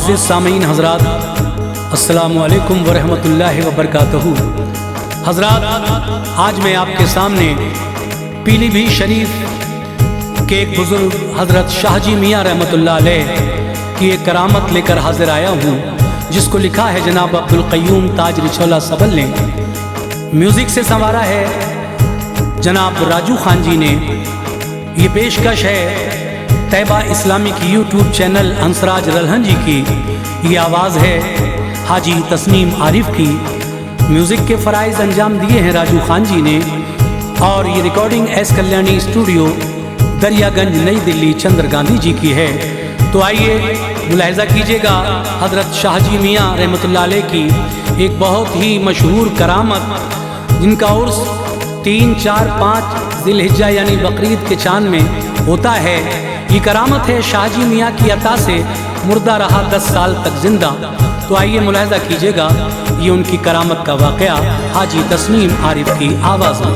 मुअज़्ज़िज़ सामीन हज़रात, अस्सलामु अलैकुम वरहमतुल्लाहि वबरकातुहू। हज़रात, आज मैं आपके सामने पीलीभीत शरीफ के एक बुज़ुर्ग हज़रत शाहजी मियाँ रहमतुल्लाह अलैह की एक करामत लेकर हाजिर आया हूँ, जिसको लिखा है जनाब अब्दुल क़य्यूम ताज रिछौला सबल ने। म्यूज़िक से संवारा है जनाब राजू खान जी ने। ये पेशकश है Tayyaba Islamic YouTube channel Ansraj Ralhan ji की। ये आवाज़ है हाजी तस्नीम आरिफ की। म्यूज़िक के फ़राइज़ अंजाम दिए हैं राजू खान जी ने, और ये recording S Kalyani studio Daryaganj नई दिल्ली चंद्र गांधी जी की है। तो आइए मुलाहिज़ा कीजिएगा हज़रत शाहजी मियाँ रहमतुल्लाह अलैह की एक बहुत ही मशहूर करामत, जिनका उर्स 3, 4, 5 ज़िलहिज्जा यानी बकरीद के चांद में होता है। ये करामत है शाहजी मियाँ की अता से मुर्दा रहा 10 साल तक जिंदा। तो आइए मुलाहिज़ा कीजिएगा ये उनकी करामत का वाक़या हाजी तस्नीम आरिफ की आवाज़ में।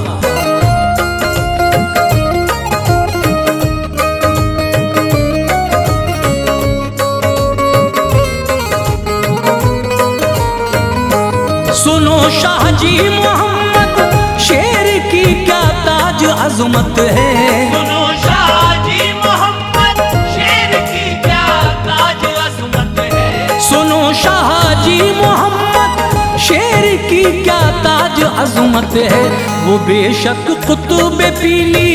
सुनो शाहजी मोहम्मद शेर की क्या ताज अज़मत है। सुनो शाहजी मोहम्मद शेर की क्या ताज अज़मत है। सुनो शाहजी मोहम्मद शेर की क्या ताज अज़मत है। वो बेशक कुतुब पीली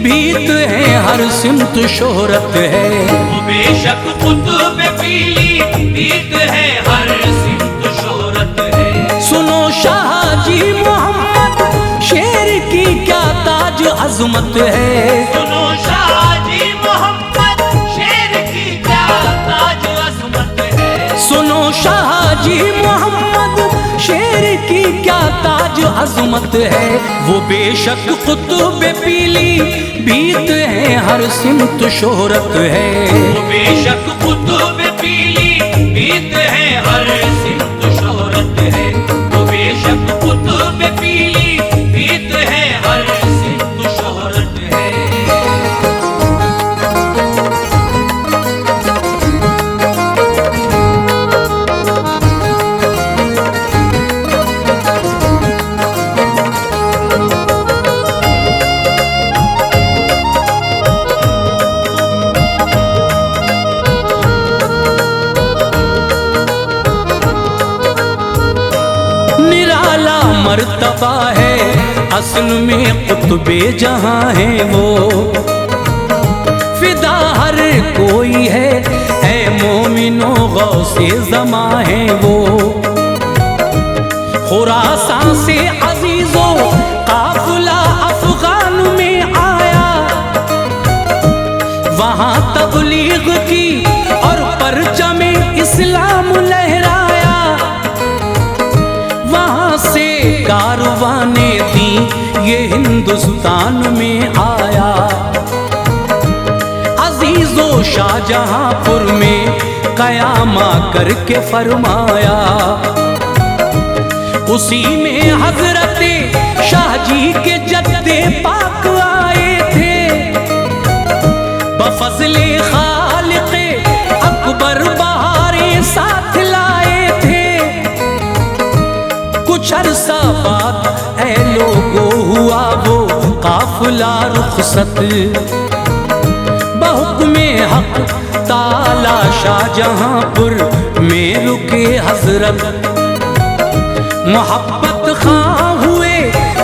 भीत है, हर सिमत शोहरत है। वो बेशक कुतुब पीली भीत है, हर सिमत शोहरत है। सुनो शाहजी मोहम्मद शेर की क्या ताज अज़मत है। सुनो शाहजी मोहम्मद शेर की क्या ताज अज़मत है। सुनो शाहजी मोहम्मद शेर की क्या ताज अज़मत है। वो बेशक कुतुब पीली भीत है, हर सिमत शोहरत है। वो बेशक कुतुब पीली भीत है, हर सिमत शोहरत है। वो बेशक कुतुब पीली भीत है, हर सिमत शोहरत है। निराला मर्तबा है असल में कुतुबे जहां है वो। फिदा हर कोई है ऐ मोमिनो गौसे ज़मा है वो। खुरासान से अजीजो काफिला अफगान में आया, वहां तबलीग की और परचमे इस्लाम लहराया। वहां से कारवाने दी ये हिंदुस्तान में आया। अजीजो शाहजहांपुर में कयामा करके फरमाया। उसी में हजरत शाहजी के जद्दे पाक आए थे। बफज़ले खालिक़े अकबर बहारे साथ लाए थे। कुछ अरसा बाद ऐ लोगो हुआ वो काफिला रुखसत। बहुक्मे हक ताला शाहजहांपुर में रुके हजरत। मोहब्बत खां हुए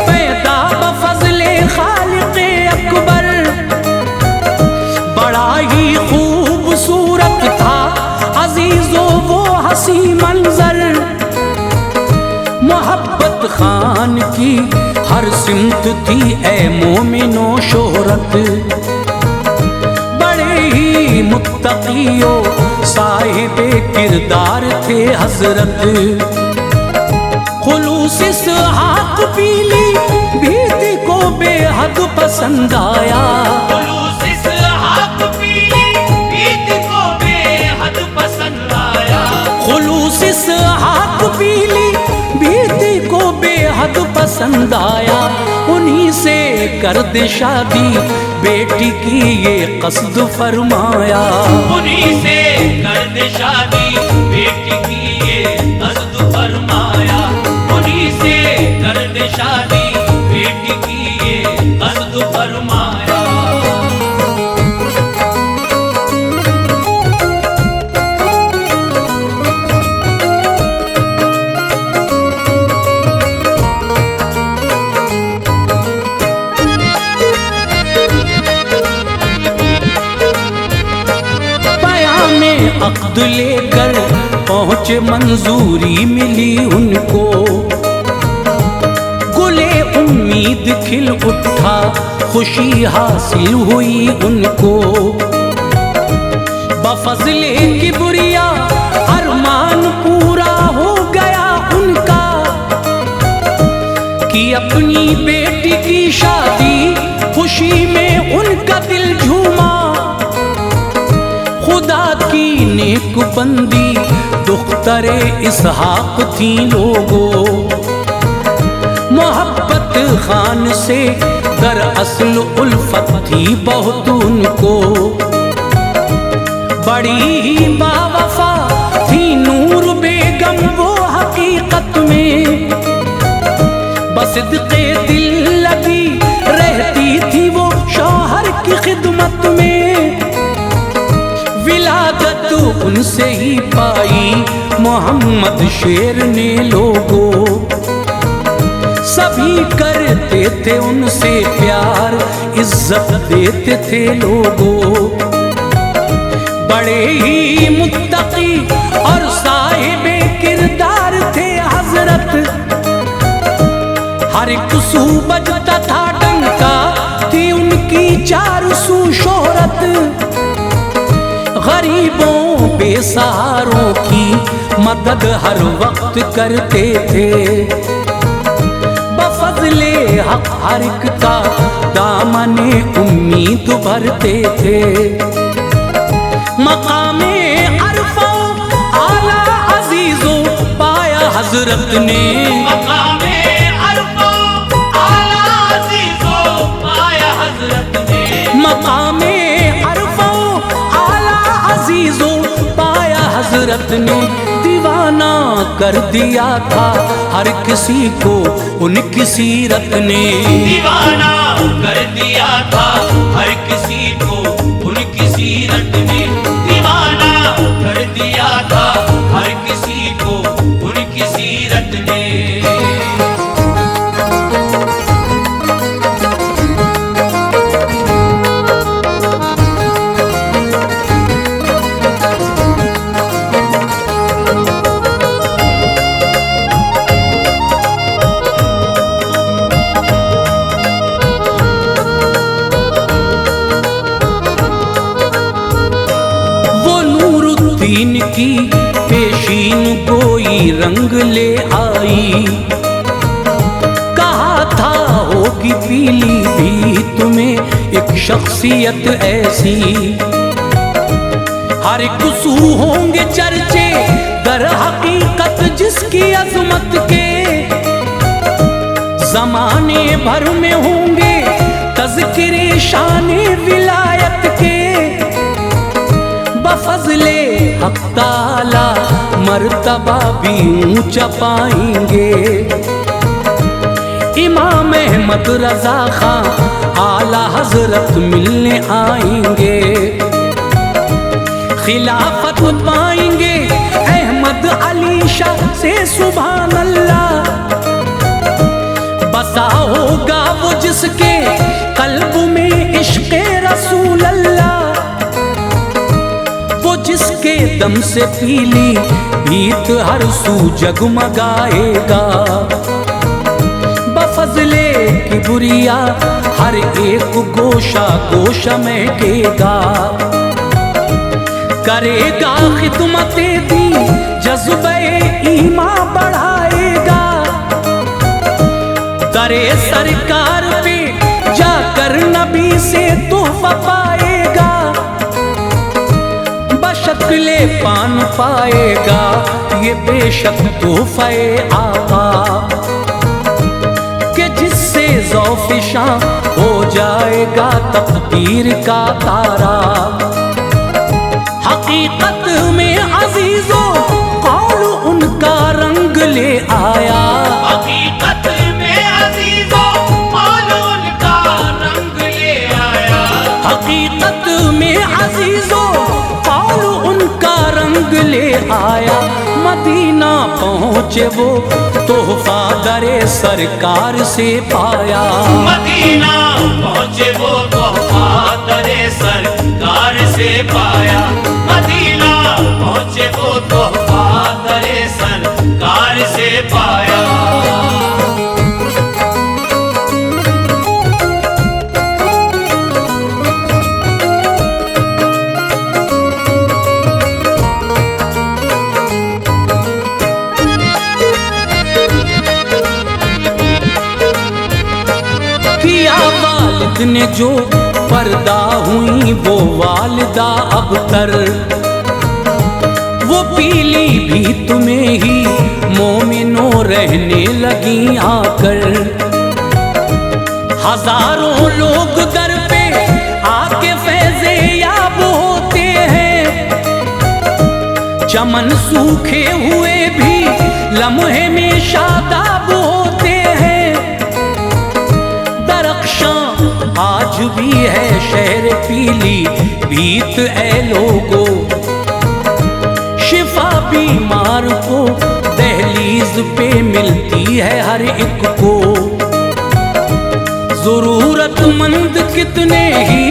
पैदा बफज़ले खालिक़े अकबर। बड़ा ही खूबसूरत था अजीजो वो हसी मंजर। मोहब्बत खान की हर सिमत थी ऐ मोमिनो शोहरत। बड़े ही मुत्तक़ियो साहिबे किरदार थे हजरत। खुलूस इसहाक़ पीली भीत को बेहद पसंद आया। खुलूस इसहाक़ पीली भीत को बेहद पसंद आया। खुलूस इसहाक़ पीली भीत को बेहद पसंद आया उन्हीं से कर दे शादी, बेटी की ये कस्द फरमाया। उन्हीं से कर दे शादी, बेटी की ये कस्द फरमाया। उन्हीं से कर दे शादी, बेटी की ये कस्द फरमाया। अक़्द लेकर पहुँचे मंजूरी मिली उनको, गुले उम्मीद खिल उठा खुशी हासिल हुई उनको। बफज़ले किबरिया अरमान पूरा हो गया उनका, कि अपनी बेटी की शादी खुशी में उनका दिल झूमा। खुदा की नेक बंदी दुख्तरे इसहाक थी लोगों, मोहब्बत खान से दरअसल उल्फत थी बहुत उनको। बड़ी ही बावफा थी नूर बेगम वो हकीकत में, बसिद्क़े दिल लगी रहती थी वो शौहर की खिदमत में। विलादत उनसे ही पाई मोहम्मद शेर ने लोगों, सभी करते थे उनसे प्यार इज्जत देते थे लोगों। बड़े ही मुत्तकी और साहिबे किरदार थे हजरत, हर एक सू बजता था डंका थी उनकी चार सू शोहरत। गरीबों बेसहारों की मदद हर वक्त करते थे, बफज़ले हक हर एक का दामने उम्मीद भरते थे। मकामे अरफा आला अजीजों पाया हजरत ने, मकामे अरफा आला अजीजों पाया हजरत ने। मकामे अरफा आला अजीजों पाया हजरत ने। दीवाना कर दिया था हर किसी को उनकी सीरत ने, दीवाना कर दिया था हर किसी को उनकी सीरत ने। दीवाना कर दिया था हर किसी को उनकी सीरत ने। दीन की पेशीन कोई रंग ले आई, कहा था होगी पीली भी तुम्हें एक शख्सियत ऐसी। हर एक सू होंगे चर्चे दर हकीकत जिसकी अजमत के, जमाने भर में होंगे तज़किरे शाने विलायत के। बफज़ले हक़ ताला मर्तबा भी ऊंचा पाएंगे, इमाम अहमद रज़ा खां आला हजरत मिलने आएंगे। खिलाफत पाएंगे अहमद अली शाह से सुभान अल्लाह। बसा होगा वो जिसके कल्ब में इश्क़े रसूल अल्लाह, जिसके दम से पीली भीत हर सू जगमगाएगा। बफज़ले किबरिया हर एक गोशा गोशा महकेगा, करेगा खिदमते दी जज्बे ईमा बढ़ाएगा। करे सरकार पे जाकर नबी से तोहफा पाएगा, शक्ले पान पाएगा ये बेशक तोहफ़े आका। से ज़ौफ़िशां हो जाएगा तक़दीर का तारा। हकीकत में अजीजों कौल उनका रंग ले आया। हकीकत में अजीजों कौल उनका रंग ले आया। हकीकत में अजीजों कौल उनका रंग ले आया। मदीना पहुँचे वो तोहफा दरे सरकार से पाया। मदीना पहुँचे वो तोहफा दरे सरकार से पाया। मदीना पहुँचे वो तोहफा दरे सरकार से पाया। वालिद ने जो पर्दा हुई वो वालिदा अबतर, वो पीली भी तुम्हें ही मोमिनो रहने लगी आकर। हजारों लोग दर पे आके फैज़े याब होते हैं। चमन सूखे हुए भी लम्हे में शादाब होते हैं। आज भी है शहर पीली भीत ए लोगो, शिफा बीमार को दहलीज पे मिलती है हर एक को। जरूरतमंद कितने ही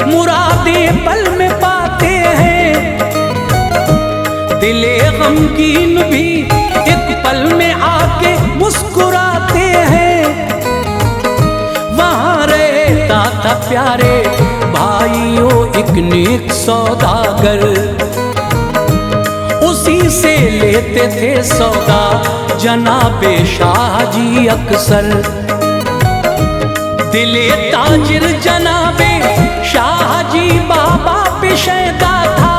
मुरादें पल में पाते हैं। दिले गमगीन भी एक पल में आके मुस्कुराते हैं। था प्यारे भाइयों एक नेक सौदागर, उसी से लेते थे सौदा जनाबे शाह जी अक्सर। दिले ताजिर जनाबे शाह जी बाबा पे शैदा था।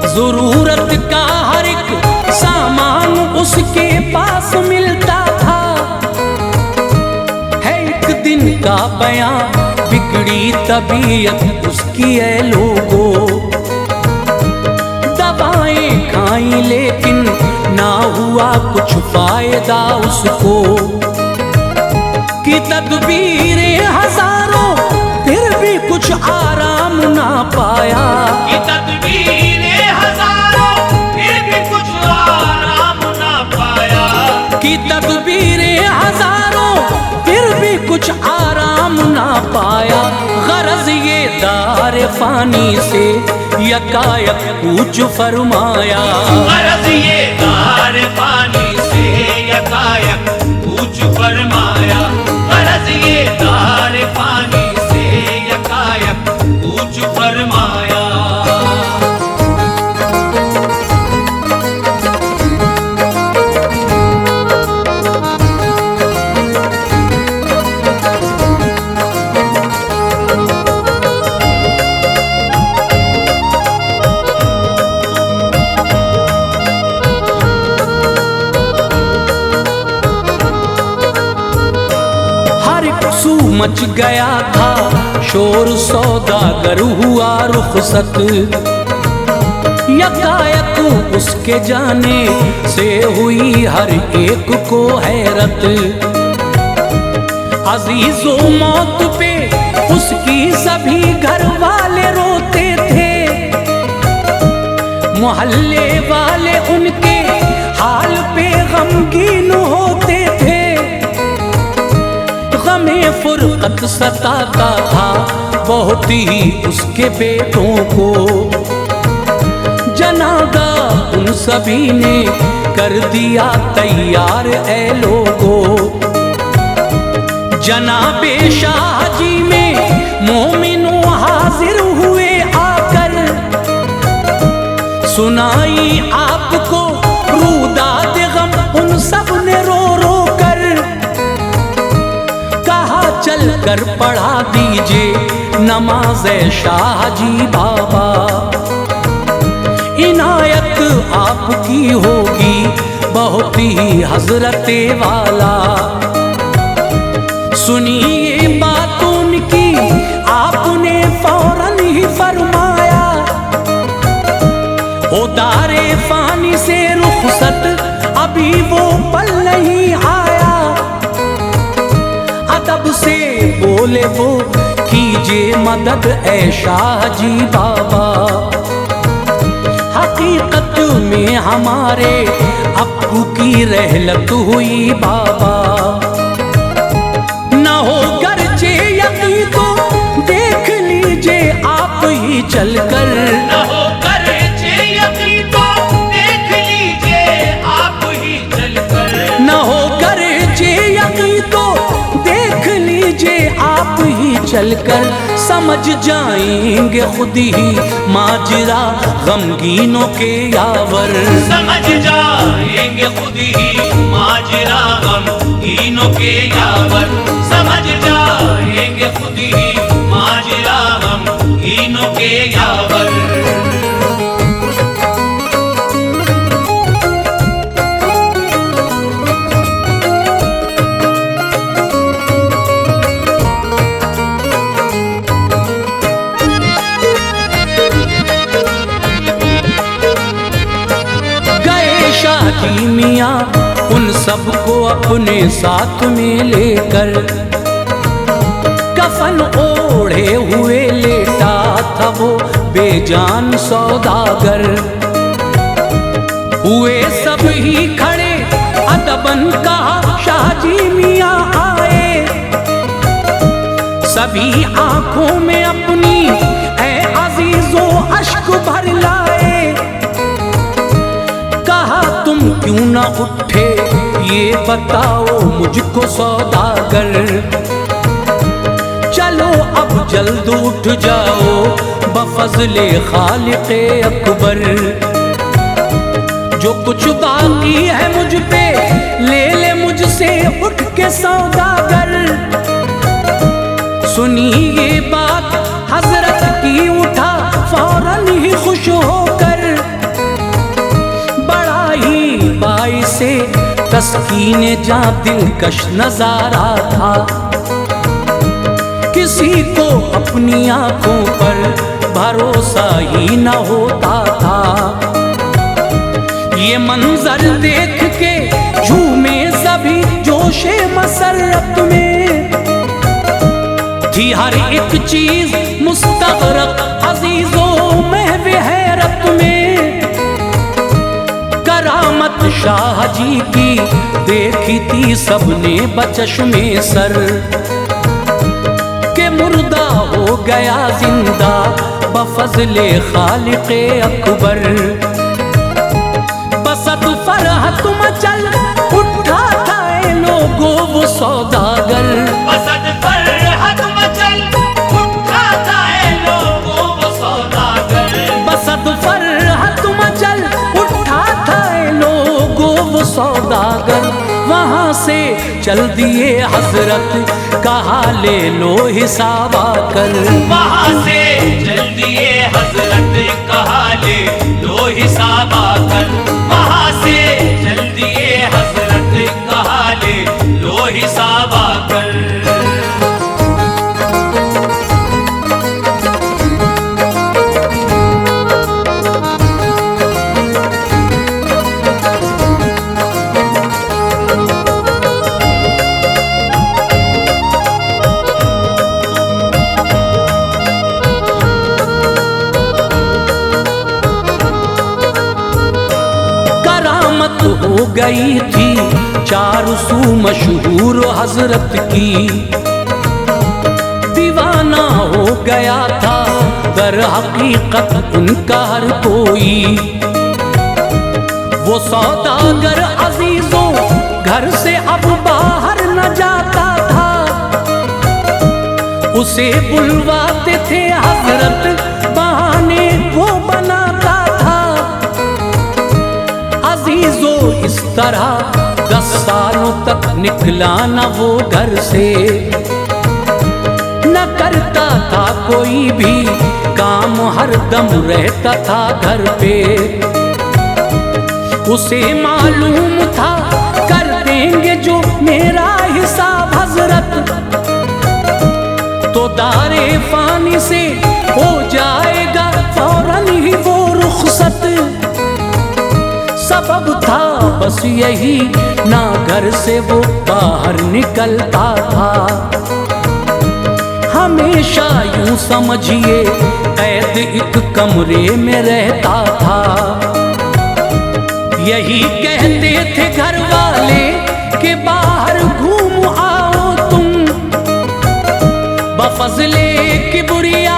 जरूरत का हर एक सामान उसके पास मिलता था। दिन का बयां बिगड़ी तबीयत उसकी है लोगों। दवाएं खाई लेकिन ना हुआ कुछ फायदा उसको। कि तदबीरें हजारों फिर भी कुछ आराम ना पाया। कि तदबीरें हजारों फिर भी कुछ आराम ना पाया। कि तदबीरें हजारों फिर भी कुछ आराम ना पाया। गरज ये दार फानी से यकायक पूछ फरमाया। गरज ये दार फानी से यकायक पूछ फरमाया। गरज ये दार फानी से यकायक पूछ फरमाया। मच गया था शोर सौदागर हुआ रुखसत। यकायक उसके जाने से हुई हर एक को हैरत। अजीजों मौत पे उसकी सभी घर वाले रोते थे। मोहल्ले वाले उनके हाल पे गमगीन होते थे। गमे फुरकत सताता था बहुत ही उसके बेटों को। जनाजा उन सभी ने कर दिया तैयार ए लोगों। जनाबे शाह जी में मोमिनों हाजिर हुए आकर। सुनाई आपको रूदाद गम उन सब ने रो रो कर। कहा चल कर पढ़ा दीजिए नमाज शाह जी बाबा। इनायत आपकी होगी बहुत ही हजरते वाला। सुनिए बात उनकी आपने फौरन ही फरमाया, ओ दारे फानी से रुखसत अभी वो पल नहीं आया। अदब से बोले वो कीजिए मदद ऐ शाह जी बाबा, हकीकत में हमारे अब्बू की रहलत हुई बाबा। न हो गर्चे यकीन तो देख लीजिए आप ही चलकर, न हो गर्चे यकीन तो देख लीजिए आप ही चलकर, न हो गर्चे यकीन तो देख लीजिए आप ही चलकर। समझ जाएंगे खुद ही माजरा गमगीनों के यावर, समझ जाएंगे खुद ही माजरा गमगीनों के यावर, समझ जाएंगे खुद ही माजरा गमगीनों के यावर। शाही मियाँ उन सबको अपने साथ में लेकर, कफन ओढ़े हुए लेटा था वो बेजान सौदागर। हुए सब ही खड़े अदबन कहा शाहजी मियाँ आए, सभी आंखों में अपनी ऐ अजीजों अश्क भर लाए। तुम क्यों ना उठे ये बताओ मुझको सौदागर, चलो अब जल्द उठ जाओ बफज़ले खालिक़े अकबर। जो कुछ बाकी है मुझ पे ले ले मुझसे उठ के सौदागर। सुनी ये बात हजरत की उठा फौरन ही खुश होकर, से तस्कीने जा दिलकश नजारा था। किसी को अपनी आंखों पर भरोसा ही न होता था। ये मंजर देख के झूमे सभी जोशे मसरत में, थी हर एक चीज मुस्तग़रक़ अजीजों महव हैरत में। करामत शाह जी की देखी थी सबने बचश्मे सर, के मुर्दा हो गया जिंदा बफज़ले खालिक़े अकबर। बसत फरहत मचल उठा था लोगों वो सौदागर, बसत फरहत मचल उठा था लोगों वो सौदागर, बसत फरहत मचल उठा था लोगों वो सौदागर। वहाँ से चल दिए हजरत कहा ले लो हिसाब आकर, वहाँ से चल दिए हजरत कहा ले लो हिसाब आकर, वहाँ से चल दिए हजरत कहा ले लो हिसाब आकर। हो गई थी चारों सू मशहूर हजरत की, दीवाना हो गया था दर हकीकत उनका हर कोई। वो सौदागर अजीजों घर से अब बाहर न जाता था, उसे बुलवाते थे हजरत बहाने वो बनाता था। अजीजों इस तरह 10 सालों तक निकला न वो घर से, न करता था कोई भी काम, हर दम रहता था घर पे। उसे मालूम था कर देंगे जो मेरा हिसाब हजरत, तो दारे फानी से हो जाएगा फौरन ही वो रुखसत। सबब था बस यही, ना घर से वो बाहर निकलता था। हमेशा यूं समझिए कैद एक कमरे में रहता था। यही कहते थे घर वाले कि बाहर घूम आओ तुम, बफज़ले किबरिया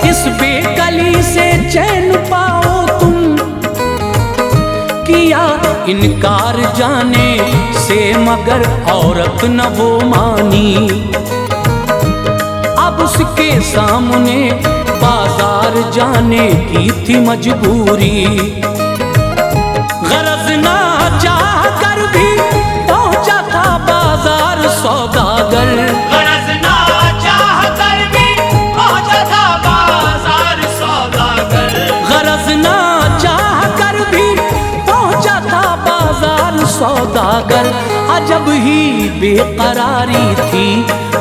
इस बेकली से चैन पाओ तुम। किया इनकार जाने से मगर औरत न वो मानी। अब उसके सामने बाजार जाने की थी मजबूरी। गरज ना चाह कर भी पहुंचा था बाजार सौदागर। गरज ना चाह कर भी पहुंचा था बाजार सौदागर। गरज ना चाह कर भी पहुंचा था बाजार सौदागर। अजब ही बेकरारी थी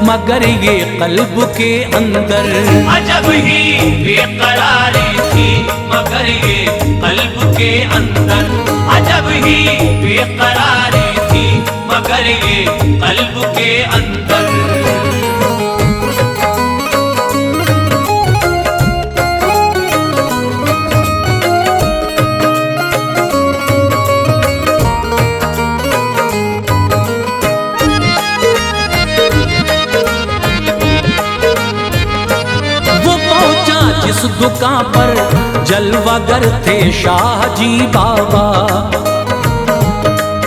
मगर ये कल्ब के अंदर। अजब ही बेकरारी थी मगर ये कल्ब के अंदर। अजब ही बेकरारी थी मगर ये कल्ब के अंदर। जिस दुकान पर जलवागर थे शाह जी बाबा,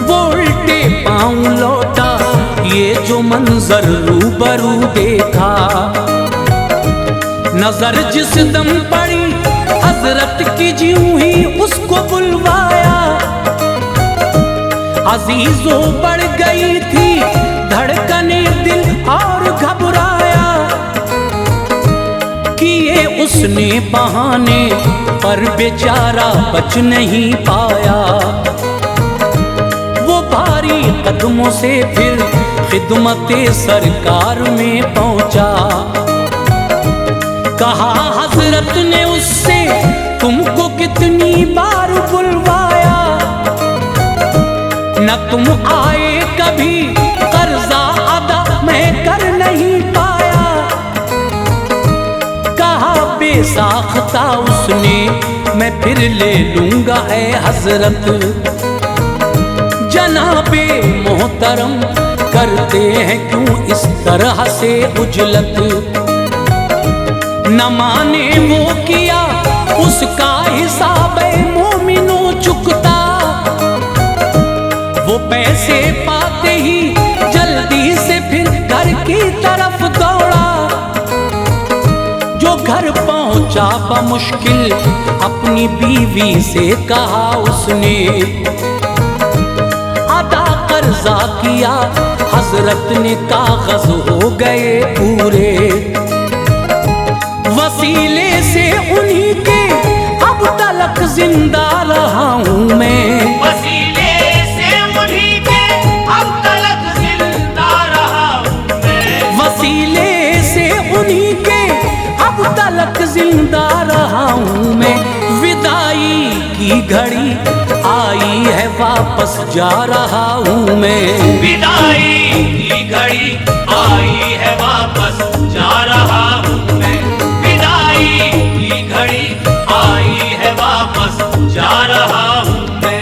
वो उल्टे पांव लौटा ये जो मंजर रूबरू देखा। नजर जिस दम पड़ी हजरत की ज्यों ही उसको बुलवाया। अजीजों बढ़ गई थी धड़कने दिल और घबराया। किए उसने बहाने पर बेचारा बच नहीं पाया। वो भारी कदमों से फिर खिदमते सरकार में पहुंचा। कहा हजरत ने उससे तुमको कितनी बार बुलवाया, न तुम आए कभी कर्जा अदा मैं कर नहीं पाया। बेसाख्ता उसने मैं फिर ले लूंगा ऐ हजरत। जनाबे मोहतरम करते हैं क्यों इस तरह से उजलत। न माने वो किया उसका हिसाब मोमिनो चुकता। वो पैसे पाते ही जल्दी से फिर घर की तरफ दौड़ा। जो घर पहुंचा बमुश्किल अपनी बीवी से कहा उसने, अदा कर्जा किया हजरत ने कागज हो गए पूरे। वसीले से उन्हीं के अब तलक जिंदा रहा हूं मैं। वसीले से उन्हीं के अब तलक जिंदा रहा हूं मैं। वसीले से उन्हीं के अब तलक जिंदा रहा हूं मैं। विदाई की घड़ी आई है वापस जा रहा हूं मैं। विदाई की घड़ी आई है वापस जा रहा हूं मैं। विदाई की घड़ी आई है वापस जा रहा हूं मैं।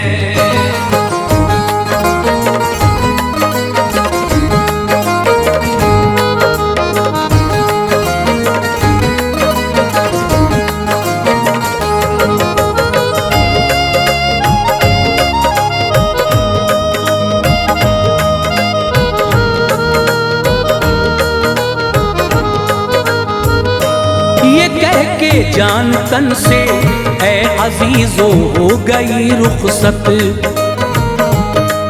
जान तन से ऐ अजीजो हो गई रुखसत।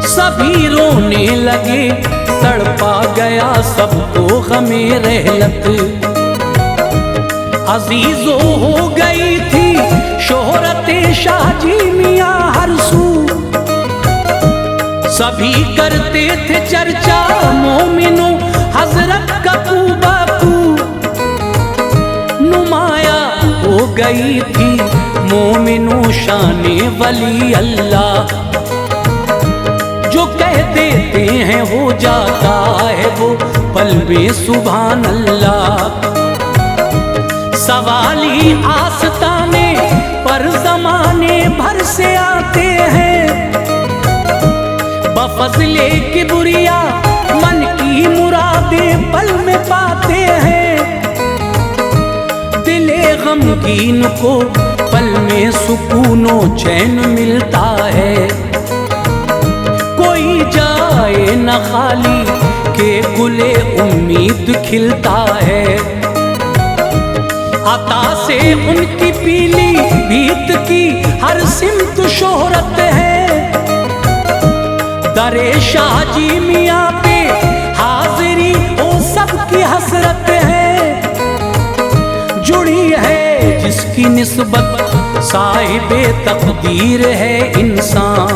सभी रोने लगे तड़पा गया सबको गमे रहलत। अजीजो हो गई थी शोहरत शाहजी मियां हर सू। सभी करते थे चर्चा मोमिनो हजरत का बापू। हो गई थी मोमिनो शाने वली अल्लाह। जो कह देते हैं हो जाता है वो पल में सुभान अल्लाह। सवाली आस्ताने पर जमाने भर से आते हैं, बफज़ले किबरिया मन की मुरादें पल में पाते हैं। दिले गमगीन को पल में सुकूनो चैन मिलता है, कोई जाए न खाली के गुले उम्मीद खिलता है। अता से उनकी पीली भीत की हर सिमत शोहरत है। दरे शाहजी मियाँ पे हाजिरी ओ सबकी हसरत है। जुड़ी है जिसकी निस्बत साहिबे तकदीर है इंसान,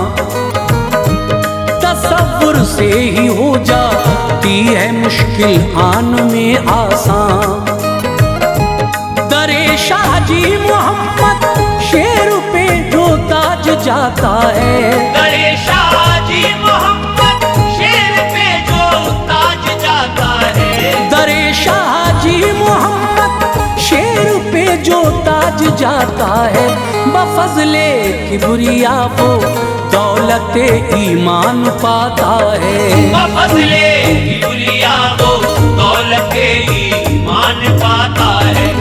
तसव्वुर से ही हो जाती है मुश्किल आन में आसान। दरे शाहजी मोहम्मद शेर पे जो ताज जाता है, दरे शाहजी मोहम्मद शेर पे जो ताज जाता है। दरे शाहजी मोहम्मद शेर पे जो ताज जाता है। बफज़ले किबरिया वो दौलत ईमान पाता है। बफज़ले किबरिया वो दौलत ईमान पाता है।